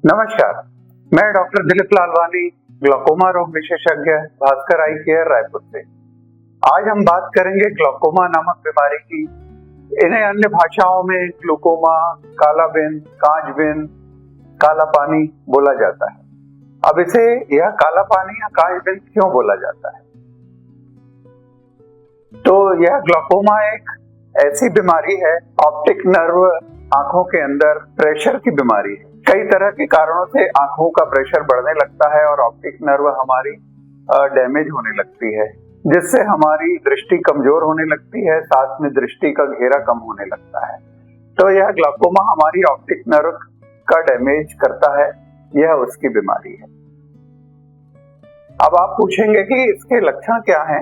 नमस्कार, मैं doctor Dilip Lalwani, glaucoma रोग विशेषज्ञ, भास्कर आई केयर, रायपुर से। आज हम बात करेंगे ग्लूकोमा नामक बीमारी की। इन्हें अन्य भाषाओं में ग्लूकोमा, काला बिन, कांच बिन, काला पानी बोला जाता है। अब इसे यह काला पानी या कांच बिन क्यों बोला जाता है? तो यह ग्लूकोमा एक ऐसी बीमारी है, ऑप्टिक नर्व आंखों के अंदर प्रेशर की बीमारी है। कई तरह के कारणों से आंखों का प्रेशर बढ़ने लगता है और ऑप्टिक नर्व हमारी डैमेज होने लगती है, जिससे हमारी दृष्टि कमजोर होने लगती है, साथ में दृष्टि का घेरा कम होने लगता है। तो यह ग्लूकोमा हमारी ऑप्टिक नर्व का डैमेज करता है, यह उसकी बीमारी है। अब आप पूछेंगे कि इसके लक्षण क्या हैं,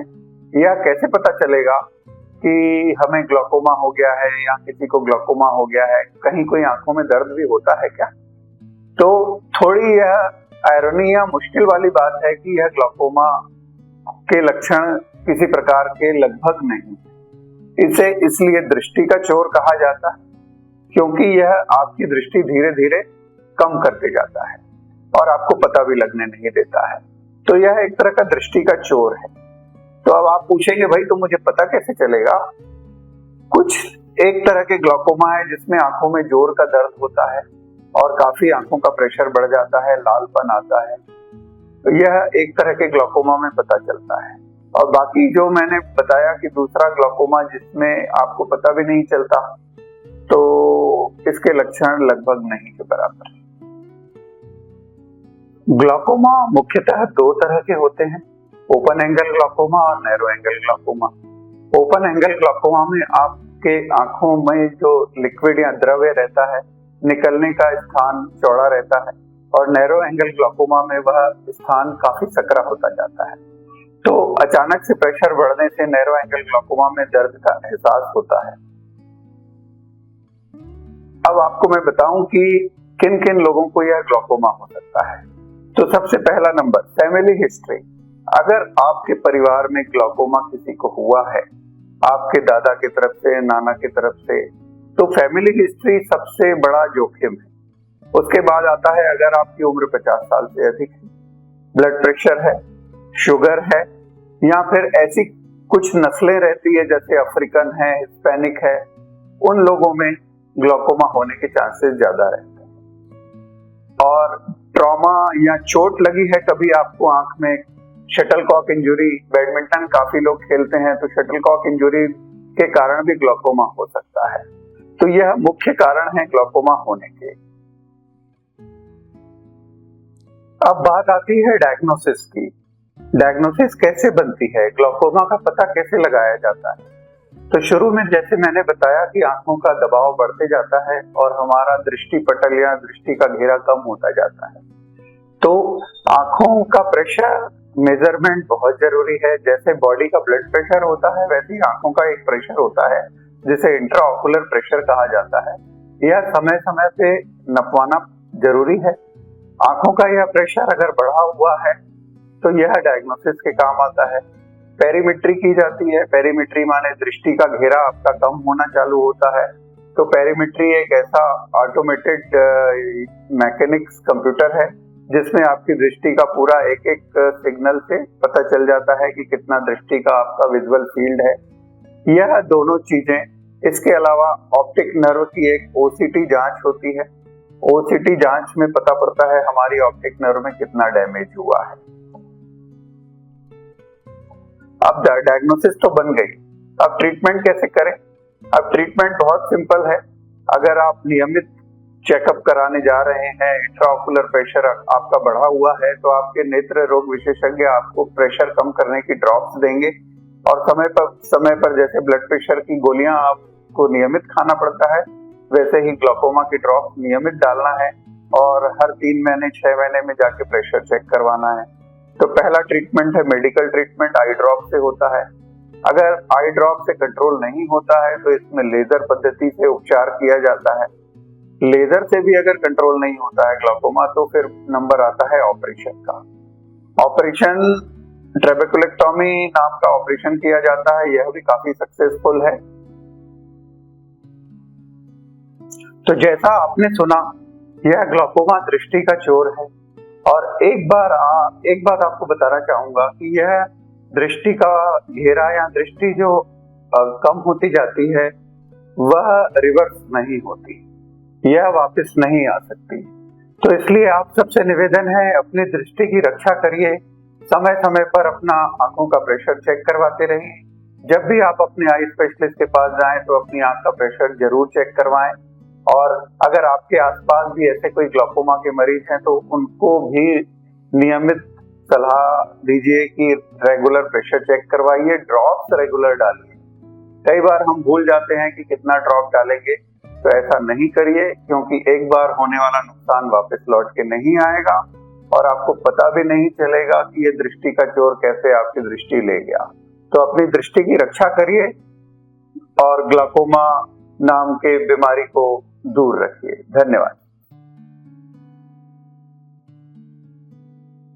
यह कैसे पता चलेगा कि हमें ग्लूकोमा हो गया है या किसी को ग्लूकोमा हो गया है, कहीं कोई आंखों में दर्द भी होता है क्या? तो थोड़ी यह आयरनी या मुश्किल वाली बात है कि यह ग्लूकोमा के लक्षण किसी प्रकार के लगभग नहीं। इसे इसलिए दृष्टि का चोर कहा जाता है, क्योंकि यह आपकी दृष्टि धीरे धीरे कम करते जाता है और आपको पता भी लगने नहीं देता है। तो यह एक तरह का दृष्टि का चोर है। तो अब आप पूछेंगे, भाई तो मुझे पता कैसे चलेगा? कुछ एक तरह के ग्लूकोमा है जिसमें आंखों में जोर का दर्द होता है और काफी आंखों का प्रेशर बढ़ जाता है, लालपन आता है। तो यह एक तरह के ग्लूकोमा में पता चलता है। और बाकी जो मैंने बताया कि दूसरा ग्लूकोमा जिसमें आपको पता भी नहीं चलता, तो इसके लक्षण लगभग नहीं के बराबर है। ग्लूकोमा मुख्यतः दो तरह के होते हैं, ओपन एंगल ग्लूकोमा और narrow angle glaucoma. Open angle glaucoma में आपके आंखों में जो लिक्विड या द्रव्य रहता है, निकलने का स्थान चौड़ा रहता है, और नैरो एंगल ग्लूकोमा में वह स्थान काफी सकरा होता जाता है। तो अचानक से प्रेशर बढ़ने से नैरो एंगल ग्लूकोमा में दर्द का एहसास होता है। अब आपको मैं बताऊं कि किन किन लोगों को यह ग्लूकोमा हो सकता है। तो सबसे पहला नंबर, फैमिली हिस्ट्री। अगर आपके परिवार में ग्लूकोमा किसी को हुआ है, आपके दादा की तरफ से, नाना की तरफ से, तो फैमिली हिस्ट्री सबसे बड़ा जोखिम है। उसके बाद आता है अगर आपकी उम्र 50 साल से अधिक है, ब्लड प्रेशर है, शुगर है, या फिर ऐसी कुछ नस्लें रहती है जैसे अफ्रीकन है, हिस्पैनिक है, उन लोगों में ग्लूकोमा होने के चांसेस ज्यादा रहते हैं। और ट्रॉमा या चोट लगी है कभी आपको आंख में, शटलकॉक इंजरी, बैडमिंटन काफी लोग खेलते हैं, तो शटलकॉक इंजरी के कारण भी ग्लूकोमा हो सकता है। तो यह मुख्य कारण है ग्लूकोमा होने के। अब बात आती है डायग्नोसिस की। डायग्नोसिस कैसे बनती है, ग्लूकोमा का पता कैसे लगाया जाता है? तो शुरू में जैसे मैंने बताया कि आंखों का दबाव बढ़ते जाता है और हमारा दृष्टि पटल या दृष्टि का घेरा कम होता जाता है। तो आंखों का प्रेशर मेजरमेंट बहुत जरूरी है। जैसे बॉडी का ब्लड प्रेशर होता है, वैसे ही आंखों का एक प्रेशर होता है जिसे इंट्राओकुलर प्रेशर कहा जाता है। यह समय समय पे नपवाना जरूरी है। आंखों का यह प्रेशर अगर बढ़ा हुआ है तो यह डायग्नोसिस के काम आता है। पेरीमेट्री की जाती है। पेरीमेट्री माने दृष्टि का घेरा आपका कम होना चालू होता है। तो पेरीमेट्री एक ऐसा ऑटोमेटेड मैकेनिक्स कंप्यूटर है जिसमें आपकी दृष्टि का पूरा एक एक सिग्नल से पता चल जाता है कि कितना दृष्टि का आपका विजुअल फील्ड है। यह दोनों चीजें, इसके अलावा ऑप्टिक नर्व की एक ओसीटी जांच होती है। ओसीटी जांच में पता पड़ता है हमारी ऑप्टिक नर्व में कितना डैमेज हुआ है। अब डायग्नोसिस तो बन गई, अब ट्रीटमेंट कैसे करें? अब ट्रीटमेंट बहुत सिंपल है। अगर आप नियमित चेकअप कराने जा रहे हैं, इंट्राओकुलर प्रेशर आपका बढ़ा हुआ है, तो आपके नेत्र रोग विशेषज्ञ आपको प्रेशर कम करने की ड्रॉप्स देंगे और समय पर जैसे ब्लड प्रेशर की गोलियां आपको नियमित खाना पड़ता है, वैसे ही ग्लूकोमा की ड्रॉप्स नियमित डालना है और हर 3 महीने 6 महीने में जाके प्रेशर चेक करवाना है। तो पहला ट्रीटमेंट है मेडिकल ट्रीटमेंट, आई ड्रॉप से होता है। अगर आई ड्रॉप से कंट्रोल नहीं होता है तो इसमें लेजर पद्धति से उपचार किया जाता है। लेजर से भी अगर कंट्रोल नहीं होता है ग्लूकोमा, तो फिर नंबर आता है ऑपरेशन का। ऑपरेशन ट्रेबेकुलेक्टोमी नाम का ऑपरेशन किया जाता है, यह भी काफी सक्सेसफुल है। तो जैसा आपने सुना यह ग्लाकोमा दृष्टि का चोर है। और एक बात आपको बताना चाहूंगा कि यह दृष्टि का घेरा या दृष्टि जो कम होती जाती है वह रिवर्स नहीं होती, यह वापस नहीं आ सकती। तो इसलिए आप सबसे निवेदन है, अपनी दृष्टि की रक्षा करिए, समय समय पर अपना आंखों का प्रेशर चेक करवाते रहिए। जब भी आप अपने आई स्पेशलिस्ट के पास जाएं तो अपनी आंख का प्रेशर जरूर चेक करवाएं। और अगर आपके आसपास भी ऐसे कोई ग्लाकोमा के मरीज हैं तो उनको भी नियमित सलाह दीजिए कि रेगुलर प्रेशर चेक करवाइए, ड्रॉप्स रेगुलर डालिए। कई बार हम भूल जाते हैं कि कितना ड्रॉप डालेंगे, तो ऐसा नहीं करिए, क्योंकि एक बार होने वाला नुकसान वापस लौट के नहीं आएगा और आपको पता भी नहीं चलेगा कि ये दृष्टि का चोर कैसे आपकी दृष्टि ले गया। तो अपनी दृष्टि की रक्षा करिए और ग्लाकोमा नाम के बीमारी को दूर रखिए। धन्यवाद।